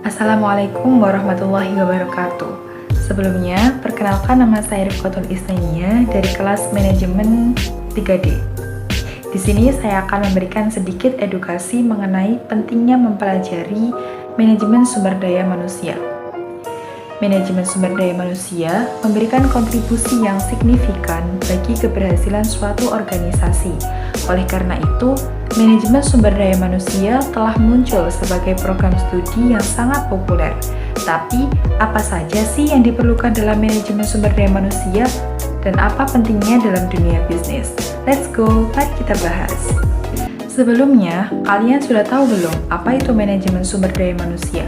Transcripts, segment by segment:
Assalamualaikum warahmatullahi wabarakatuh. Sebelumnya, perkenalkan nama saya Rifqatul Isnania dari kelas Manajemen 3D. Di sini saya akan memberikan sedikit edukasi mengenai pentingnya mempelajari manajemen sumber daya manusia. Manajemen sumber daya manusia memberikan kontribusi yang signifikan bagi keberhasilan suatu organisasi. Oleh karena itu, manajemen sumber daya manusia telah muncul sebagai program studi yang sangat populer. Tapi, apa saja sih yang diperlukan dalam manajemen sumber daya manusia dan apa pentingnya dalam dunia bisnis? Let's go, mari kita bahas. Sebelumnya, kalian sudah tahu belum apa itu manajemen sumber daya manusia?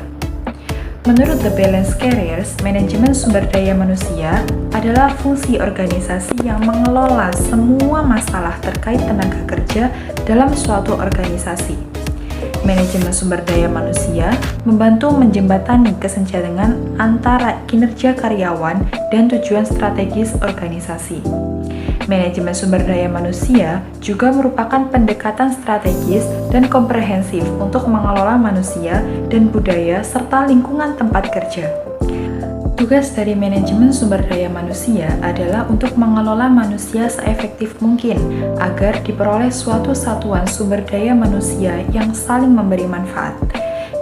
Menurut The Balanced Careers, manajemen sumber daya manusia adalah fungsi organisasi yang mengelola semua masalah terkait tenaga kerja dalam suatu organisasi. Manajemen sumber daya manusia membantu menjembatani kesenjangan antara kinerja karyawan dan tujuan strategis organisasi. Manajemen sumber daya manusia juga merupakan pendekatan strategis dan komprehensif untuk mengelola manusia dan budaya serta lingkungan tempat kerja. Tugas dari manajemen sumber daya manusia adalah untuk mengelola manusia seefektif mungkin agar diperoleh suatu satuan sumber daya manusia yang saling memberi manfaat.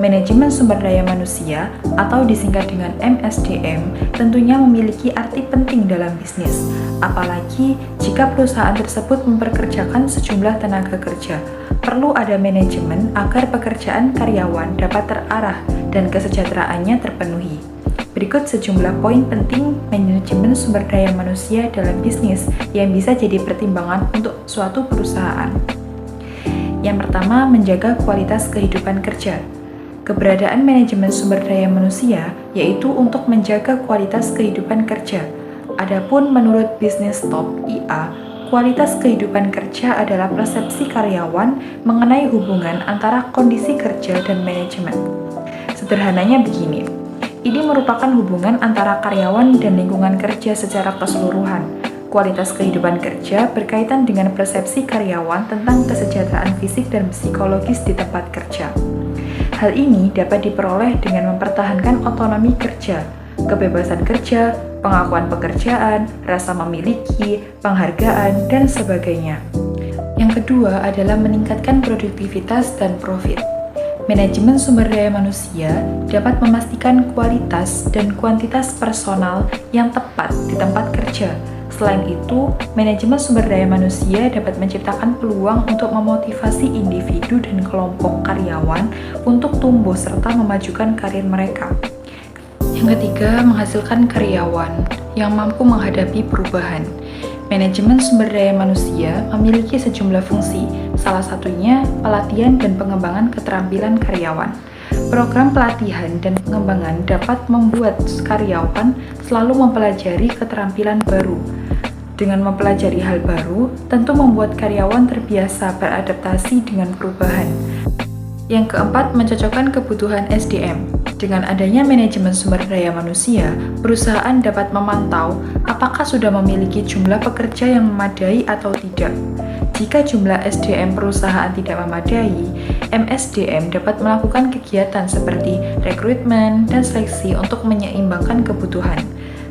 Manajemen sumber daya manusia atau disingkat dengan MSDM tentunya memiliki arti penting dalam bisnis, apalagi jika perusahaan tersebut memperkerjakan sejumlah tenaga kerja. Perlu ada manajemen agar pekerjaan karyawan dapat terarah dan kesejahteraannya terpenuhi. Berikut sejumlah poin penting manajemen sumber daya manusia dalam bisnis yang bisa jadi pertimbangan untuk suatu perusahaan. Yang pertama, menjaga kualitas kehidupan kerja. Keberadaan manajemen sumber daya manusia yaitu untuk menjaga kualitas kehidupan kerja. Adapun menurut Business Top IA, kualitas kehidupan kerja adalah persepsi karyawan mengenai hubungan antara kondisi kerja dan manajemen. Sederhananya begini, ini merupakan hubungan antara karyawan dan lingkungan kerja secara keseluruhan. Kualitas kehidupan kerja berkaitan dengan persepsi karyawan tentang kesejahteraan fisik dan psikologis di tempat kerja. Hal ini dapat diperoleh dengan mempertahankan otonomi kerja, kebebasan kerja, pengakuan pekerjaan, rasa memiliki, penghargaan, dan sebagainya. Yang kedua adalah meningkatkan produktivitas dan profit. Manajemen sumber daya manusia dapat memastikan kualitas dan kuantitas personal yang tepat di tempat kerja. Selain itu, manajemen sumber daya manusia dapat menciptakan peluang untuk memotivasi individu dan kelompok karyawan untuk tumbuh serta memajukan karir mereka. Yang ketiga, menghasilkan karyawan yang mampu menghadapi perubahan. Manajemen sumber daya manusia memiliki sejumlah fungsi, salah satunya pelatihan dan pengembangan keterampilan karyawan. Program pelatihan dan pengembangan dapat membuat karyawan selalu mempelajari keterampilan baru. Dengan mempelajari hal baru, tentu membuat karyawan terbiasa beradaptasi dengan perubahan. Yang keempat, mencocokkan kebutuhan SDM. Dengan adanya manajemen sumber daya manusia, perusahaan dapat memantau apakah sudah memiliki jumlah pekerja yang memadai atau tidak. Jika jumlah SDM perusahaan tidak memadai, MSDM dapat melakukan kegiatan seperti rekrutmen dan seleksi untuk menyeimbangkan kebutuhan.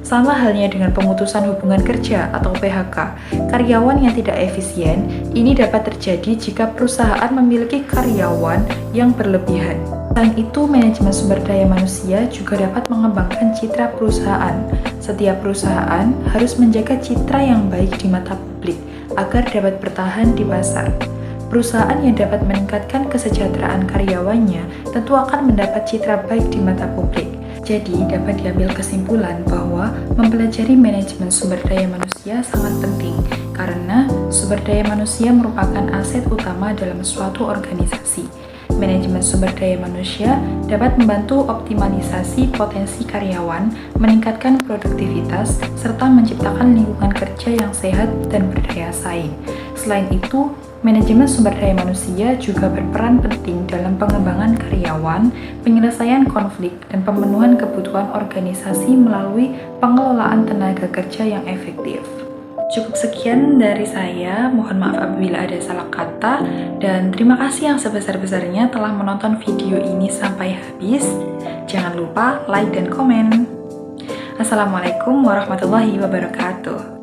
Sama halnya dengan pemutusan hubungan kerja atau PHK, karyawan yang tidak efisien ini dapat terjadi jika perusahaan memiliki karyawan yang berlebihan. Selain itu, manajemen sumber daya manusia juga dapat mengembangkan citra perusahaan. Setiap perusahaan harus menjaga citra yang baik di mata publik agar dapat bertahan di pasar. Perusahaan yang dapat meningkatkan kesejahteraan karyawannya tentu akan mendapat citra baik di mata publik. Jadi, dapat diambil kesimpulan bahwa mempelajari manajemen sumber daya manusia sangat penting karena sumber daya manusia merupakan aset utama dalam suatu organisasi. Manajemen sumber daya manusia dapat membantu optimalisasi potensi karyawan, meningkatkan produktivitas, serta menciptakan lingkungan kerja yang sehat dan berdaya saing. Selain itu, manajemen sumber daya manusia juga berperan penting dalam pengembangan karyawan, penyelesaian konflik, dan pemenuhan kebutuhan organisasi melalui pengelolaan tenaga kerja yang efektif. Cukup sekian dari saya, mohon maaf apabila ada salah kata, dan terima kasih yang sebesar-besarnya telah menonton video ini sampai habis. Jangan lupa like dan komen. Assalamualaikum warahmatullahi wabarakatuh.